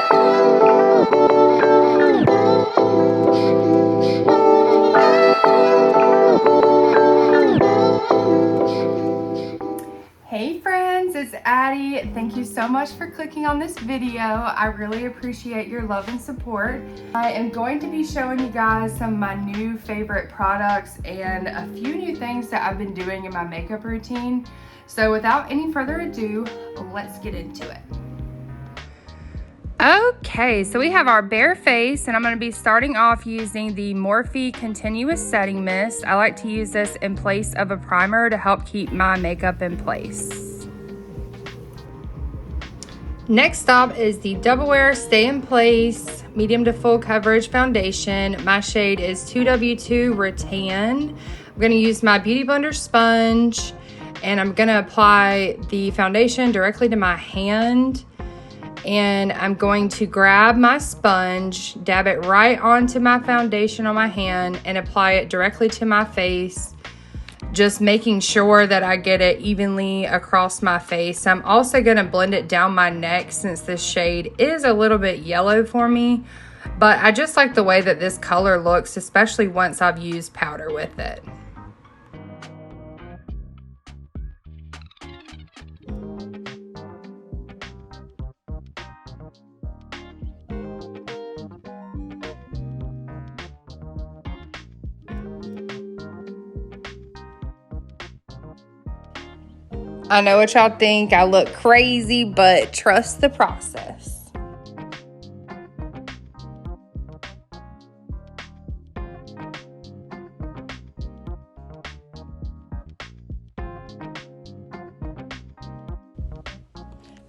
Hey friends, it's Addie. Thank you so much for clicking on this video. I really appreciate your love and support. I am going to be showing you guys some of my new favorite products and a few new things that I've been doing in my makeup routine. So without any further ado, let's get into it. Okay, so we have our bare face, and I'm going to be starting off using the Morphe Continuous Setting Mist. I like to use this in place of a primer to help keep my makeup in place. Next up is the Double Wear Stay in Place Medium to Full Coverage Foundation. My shade is 2W2 Rattan. I'm going to use my Beauty Blender sponge, and I'm going to apply the foundation directly to my hand. And I'm going to grab my sponge, dab it right onto my foundation on my hand, and apply it directly to my face, just making sure that I get it evenly across my face. I'm also going to blend it down my neck since this shade is a little bit yellow for me, but I just like the way that this color looks, especially once I've used powder with it. I know what y'all think, I look crazy, but trust the process.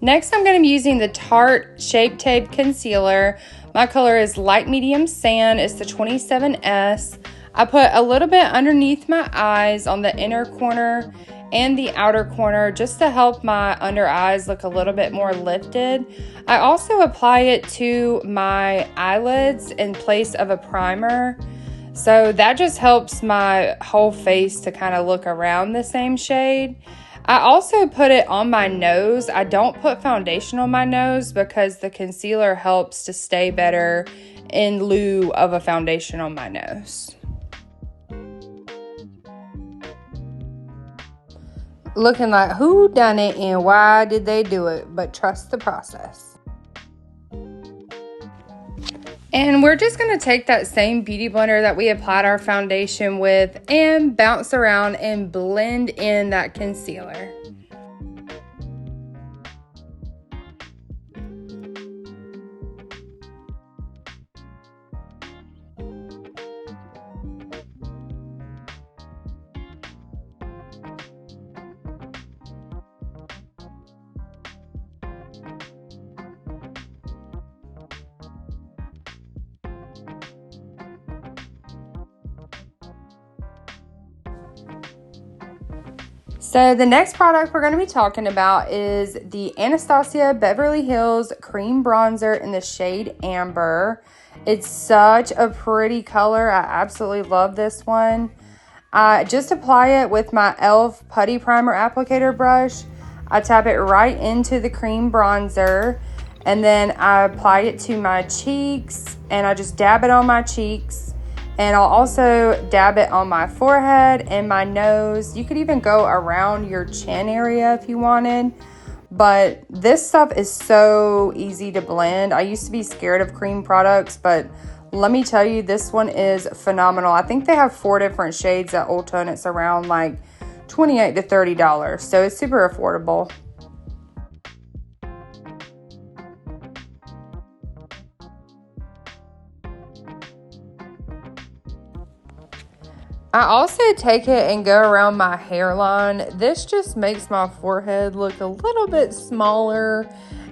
Next, I'm going to be using the Tarte Shape Tape Concealer. My color is light medium sand. It's the 27S. I put a little bit underneath my eyes on the inner corner and the outer corner just to help my under eyes look a little bit more lifted. I also apply it to my eyelids in place of a primer. So that just helps my whole face to kind of look around the same shade. I also put it on my nose. I don't put foundation on my nose because the concealer helps to stay better in lieu of a foundation on my nose. Looking like who done it and why did they do it, but trust the process. And we're just going to take that same beauty blender that we applied our foundation with and bounce around and blend in that concealer. So the next product we're going to be talking about is the Anastasia Beverly Hills Cream Bronzer in the shade Amber. It's such a pretty color. I absolutely love this one. I just apply it with my e.l.f. Putty Primer Applicator brush. I tap it right into the cream bronzer, and then I apply it to my cheeks, and I just dab it on my cheeks. And I'll also dab it on my forehead and my nose. You could even go around your chin area if you wanted. But this stuff is so easy to blend. I used to be scared of cream products, but let me tell you, this one is phenomenal. I think they have 4 different shades at Ulta, and it's around like $28 to $30. So it's super affordable. I also take it and go around my hairline. This just makes my forehead look a little bit smaller.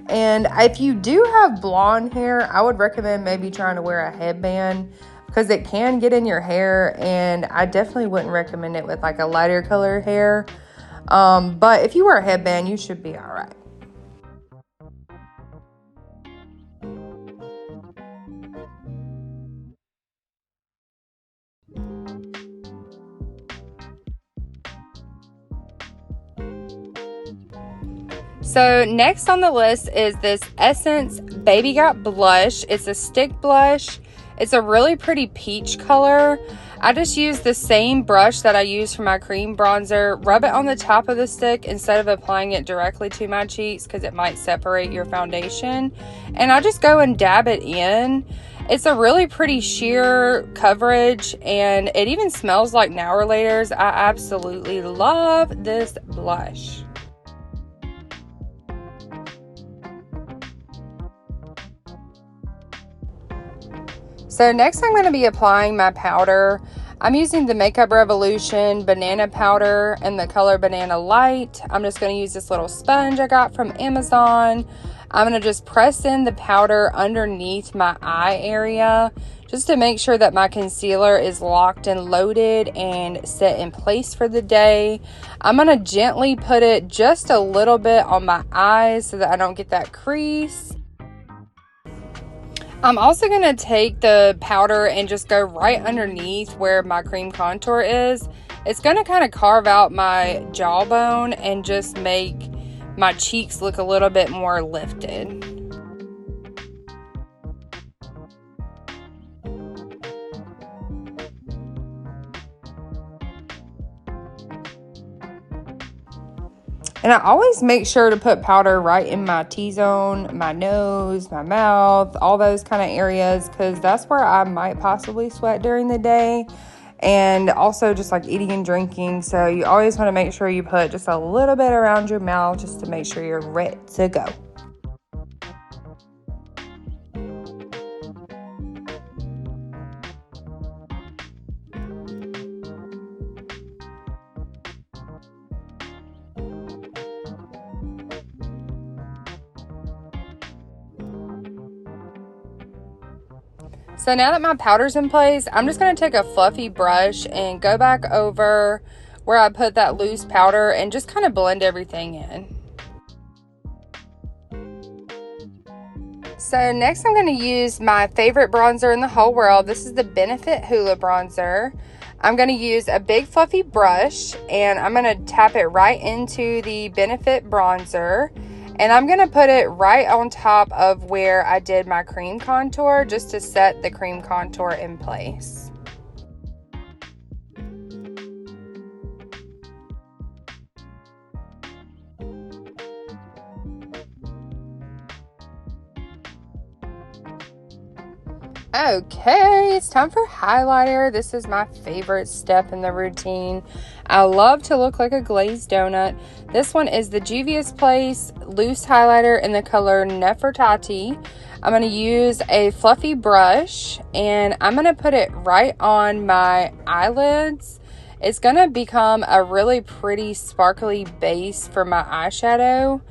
And if you do have blonde hair, I would recommend maybe trying to wear a headband because it can get in your hair, and I definitely wouldn't recommend it with like a lighter color hair. But if you wear a headband, you should be all right. So next on the list is this Essence Baby Got Blush. It's a stick blush. It's a really pretty peach color. I just use the same brush that I use for my cream bronzer, rub it on the top of the stick instead of applying it directly to my cheeks because it might separate your foundation. And I just go and dab it in. It's a really pretty sheer coverage, and it even smells like Now or Later's. I absolutely love this blush. So next I'm going to be applying my powder. I'm using the Makeup Revolution Banana Powder in the color Banana Light. I'm just going to use this little sponge I got from Amazon. I'm going to just press in the powder underneath my eye area just to make sure that my concealer is locked and loaded and set in place for the day. I'm going to gently put it just a little bit on my eyes so that I don't get that crease. I'm also going to take the powder and just go right underneath where my cream contour is. It's going to kind of carve out my jawbone and just make my cheeks look a little bit more lifted. And I always make sure to put powder right in my T-zone, my nose, my mouth, all those kind of areas, because that's where I might possibly sweat during the day. And also just like eating and drinking. So you always want to make sure you put just a little bit around your mouth just to make sure you're ready to go. So now that my powder's in place, I'm just going to take a fluffy brush and go back over where I put that loose powder and just kind of blend everything in. So next I'm going to use my favorite bronzer in the whole world. This is the Benefit Hoola Bronzer. I'm going to use a big fluffy brush and I'm going to tap it right into the Benefit bronzer. And I'm going to put it right on top of where I did my cream contour just to set the cream contour in place. Okay, it's time for highlighter. This is my favorite step in the routine. I love to look like a glazed donut. This one is the Juvia's Place loose highlighter in the color Nefertiti. I'm going to use a fluffy brush and I'm going to put it right on my eyelids. It's going to become a really pretty sparkly base for my eyeshadow.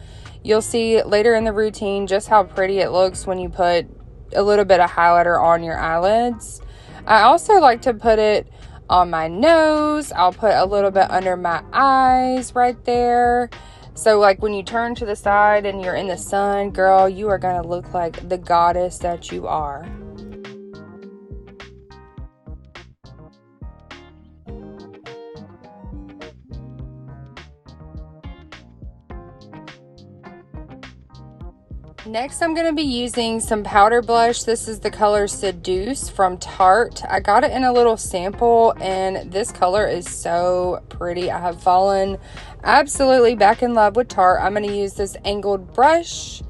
You'll see later in the routine just how pretty it looks when you put a little bit of highlighter on your eyelids. I also like to put it on my nose. I'll put a little bit under my eyes right there. So like when you turn to the side and you're in the sun, girl, you are going to look like the goddess that you are. Next, I'm going to be using some powder blush. This is the color Seduce from Tarte. I got it in a little sample, and this color is so pretty. I have fallen absolutely back in love with Tarte. I'm going to use this angled brush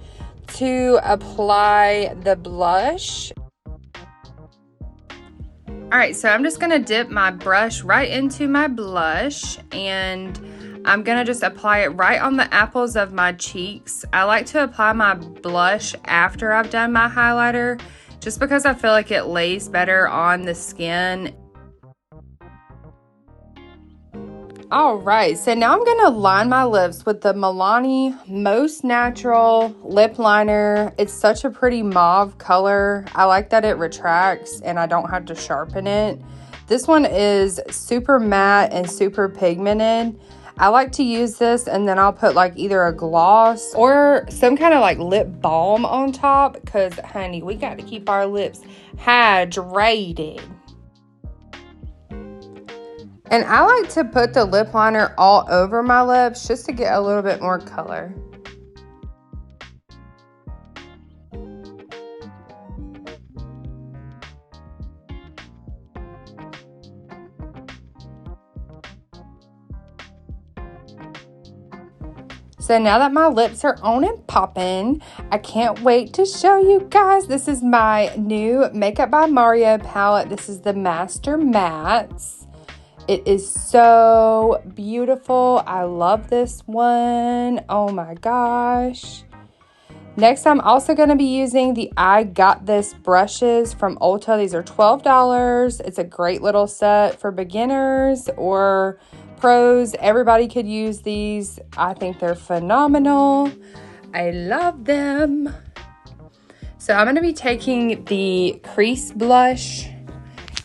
to apply the blush. Alright, so I'm just going to dip my brush right into my blush, and I'm going to just apply it right on the apples of my cheeks. I like to apply my blush after I've done my highlighter just because I feel like it lays better on the skin. Alright, so now I'm going to line my lips with the Milani Most Natural Lip Liner. It's such a pretty mauve color. I like that it retracts and I don't have to sharpen it. This one is super matte and super pigmented. I like to use this and then I'll put like either a gloss or some kind of like lip balm on top because, honey, we got to keep our lips hydrated. And I like to put the lip liner all over my lips just to get a little bit more color. So now that my lips are on and popping, I can't wait to show you guys. This is my new Makeup by Mario palette. This is the Master Mattes. It is so beautiful. I love this one. Oh my gosh. Next, I'm also going to be using the I Got This brushes from Ulta. These are $12. It's a great little set for beginners or pros. Everybody could use these. I think they're phenomenal. I love them. So I'm going to be taking the crease blush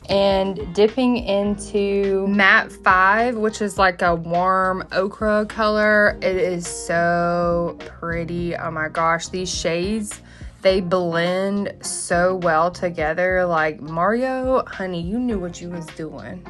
and dipping into Matte 5, which is like a warm ochre color. It is so pretty. Oh my gosh, these shades, they blend so well together. Like, Mario, honey, you knew what you was doing.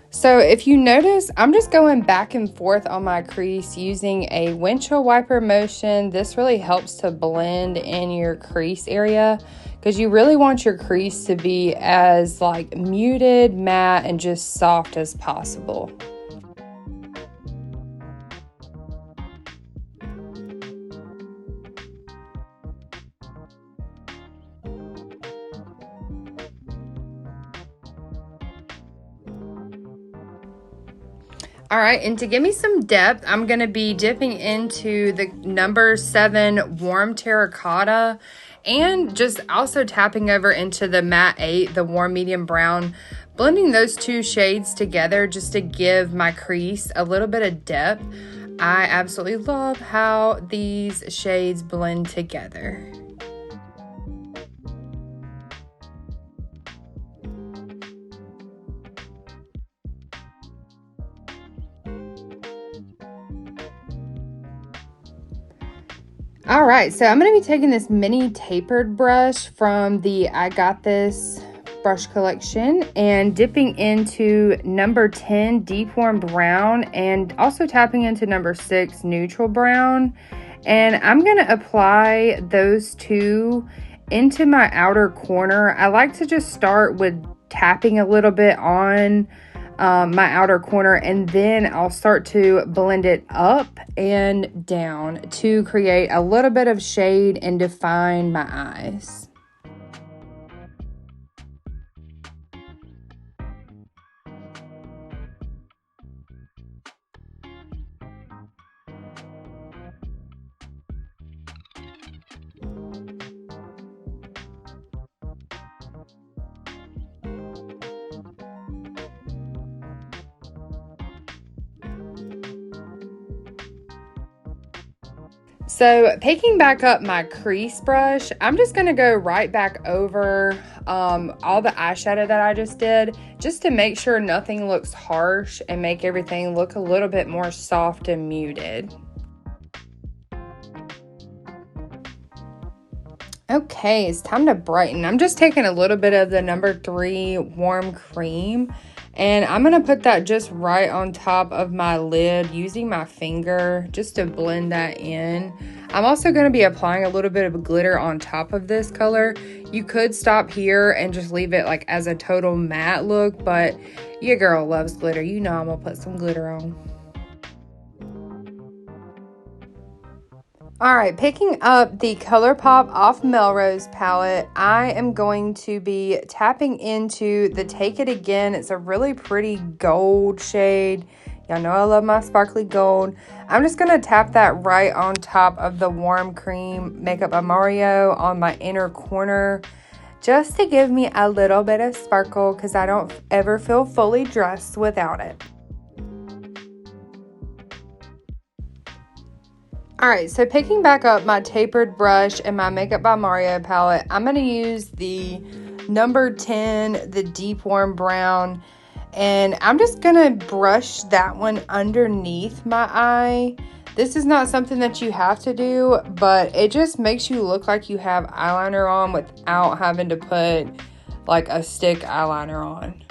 So if you notice, I'm just going back and forth on my crease using a windshield wiper motion. This really helps to blend in your crease area because you really want your crease to be as like muted, matte, and just soft as possible. All right, and to give me some depth, I'm going to be dipping into the number 7 Warm Terracotta and just also tapping over into the Matte 8, the Warm Medium Brown, blending those two shades together just to give my crease a little bit of depth. I absolutely love how these shades blend together. All right, so I'm going to be taking this mini tapered brush from the I Got This brush collection and dipping into number 10 Deep Warm Brown and also tapping into number 6 Neutral Brown. And I'm going to apply those two into my outer corner. I like to just start with tapping a little bit on my outer corner, and then I'll start to blend it up and down to create a little bit of shade and define my eyes. So picking back up my crease brush, I'm just going to go right back over all the eyeshadow that I just did, just to make sure nothing looks harsh and make everything look a little bit more soft and muted. Okay, it's time to brighten. I'm just taking a little bit of the number 3 Warm Cream, and I'm going to put that just right on top of my lid using my finger just to blend that in. I'm also going to be applying a little bit of glitter on top of this color. You could stop here and just leave it like as a total matte look, but your girl loves glitter. You know I'm going to put some glitter on. All right, picking up the ColourPop Off Melrose palette, I am going to be tapping into the Take It Again. It's a really pretty gold shade. Y'all know I love my sparkly gold. I'm just going to tap that right on top of the Warm Cream Makeup by Mario on my inner corner, just to give me a little bit of sparkle because I don't ever feel fully dressed without it. All right, so picking back up my tapered brush and my Makeup by Mario palette, I'm going to use the number 10, the Deep Warm Brown, and I'm just going to brush that one underneath my eye. This is not something that you have to do, but it just makes you look like you have eyeliner on without having to put like a stick eyeliner on.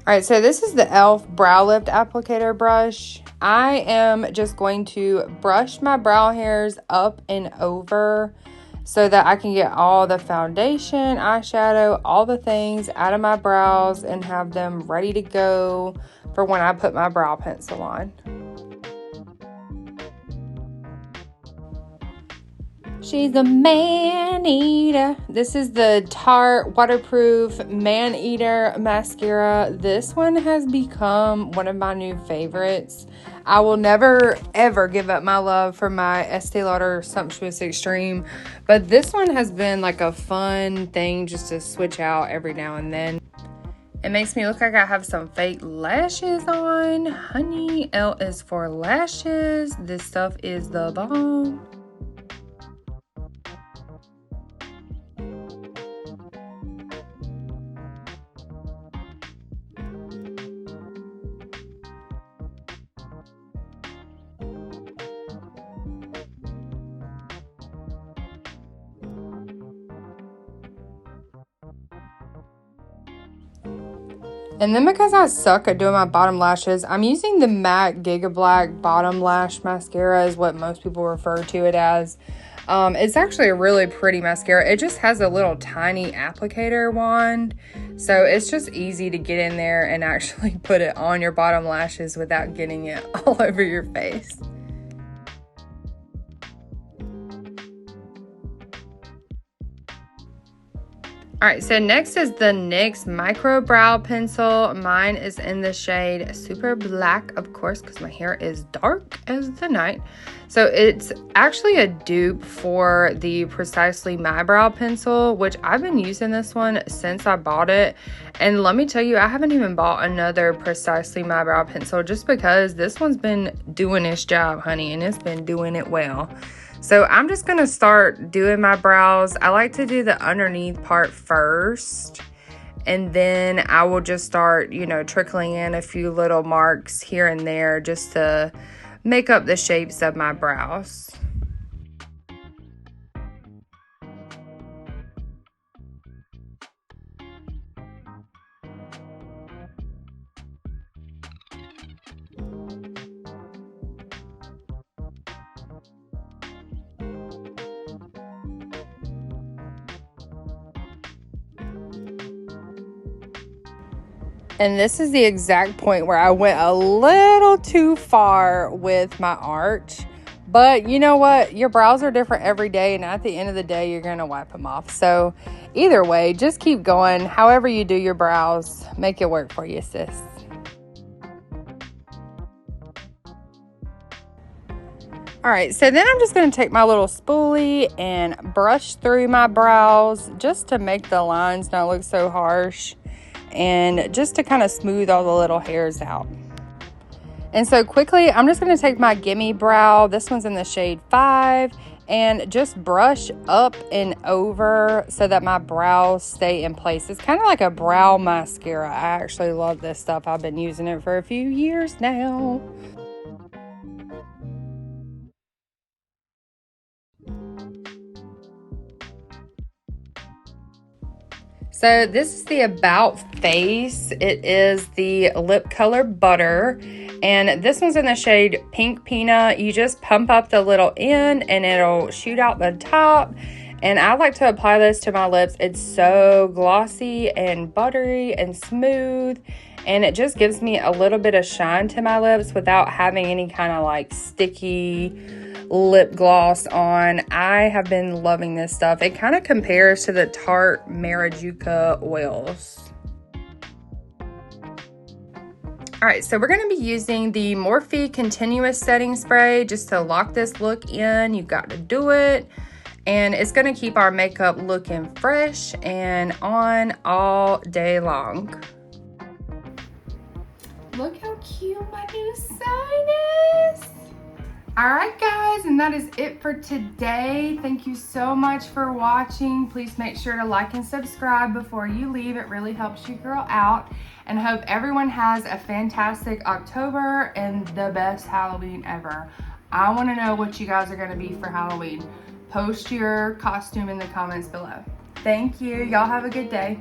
All right, so this is the e.l.f. Brow Lift Applicator brush. I am just going to brush my brow hairs up and over so that I can get all the foundation, eyeshadow, all the things out of my brows and have them ready to go for when I put my brow pencil on. She's a man-eater. This is the Tarte Waterproof Man-Eater Mascara. This one has become one of my new favorites. I will never, ever give up my love for my Estée Lauder Sumptuous Extreme. But this one has been like a fun thing just to switch out every now and then. It makes me look like I have some fake lashes on. Honey, L is for lashes. This stuff is the bomb. And then because I suck at doing my bottom lashes, I'm using the MAC Giga Black Bottom Lash Mascara is what most people refer to it as. It's actually a really pretty mascara. It just has a little tiny applicator wand. So it's just easy to get in there and actually put it on your bottom lashes without getting it all over your face. All right, so next is the NYX Micro Brow Pencil. Mine is in the shade Super Black, of course, because my hair is dark as the night. So it's actually a dupe for the Precisely My Brow Pencil, which I've been using this one since I bought it. And let me tell you, I haven't even bought another Precisely My Brow Pencil just because this one's been doing its job, honey, and it's been doing it well. So I'm just going to start doing my brows. I like to do the underneath part first. And then I will just start, you know, trickling in a few little marks here and there just to make up the shapes of my brows. And this is the exact point where I went a little too far with my arch. But you know what? Your brows are different every day, and at the end of the day, you're going to wipe them off. So either way, just keep going. However you do your brows, make it work for you, sis. All right, so then I'm just going to take my little spoolie and brush through my brows just to make the lines not look so harsh. And just to kind of smooth all the little hairs out. And so quickly, I'm just going to take my Gimme Brow. This one's in the shade 5. And just brush up and over so that my brows stay in place. It's kind of like a brow mascara. I actually love this stuff. I've been using it for a few years now. So this is the About Face. It is the lip color Butter. And this one's in the shade Pink Peanut. You just pump up the little end and it'll shoot out the top. And I like to apply this to my lips. It's so glossy and buttery and smooth. And it just gives me a little bit of shine to my lips without having any kind of like sticky lip gloss on. I have been loving this stuff. It kind of compares to the Tarte Marajuca oils. All right, so we're going to be using the Morphe Continuous Setting Spray just to lock this look in. You've got to do it. And it's going to keep our makeup looking fresh and on all day long. Look how cute my new sign is. All right, guys, and that is it for today. Thank you so much for watching. Please make sure to like and subscribe before you leave. It really helps you girl out. And hope everyone has a fantastic October and the best Halloween ever. I want to know what you guys are going to be for Halloween. Post your costume in the comments below. Thank you. Y'all have a good day.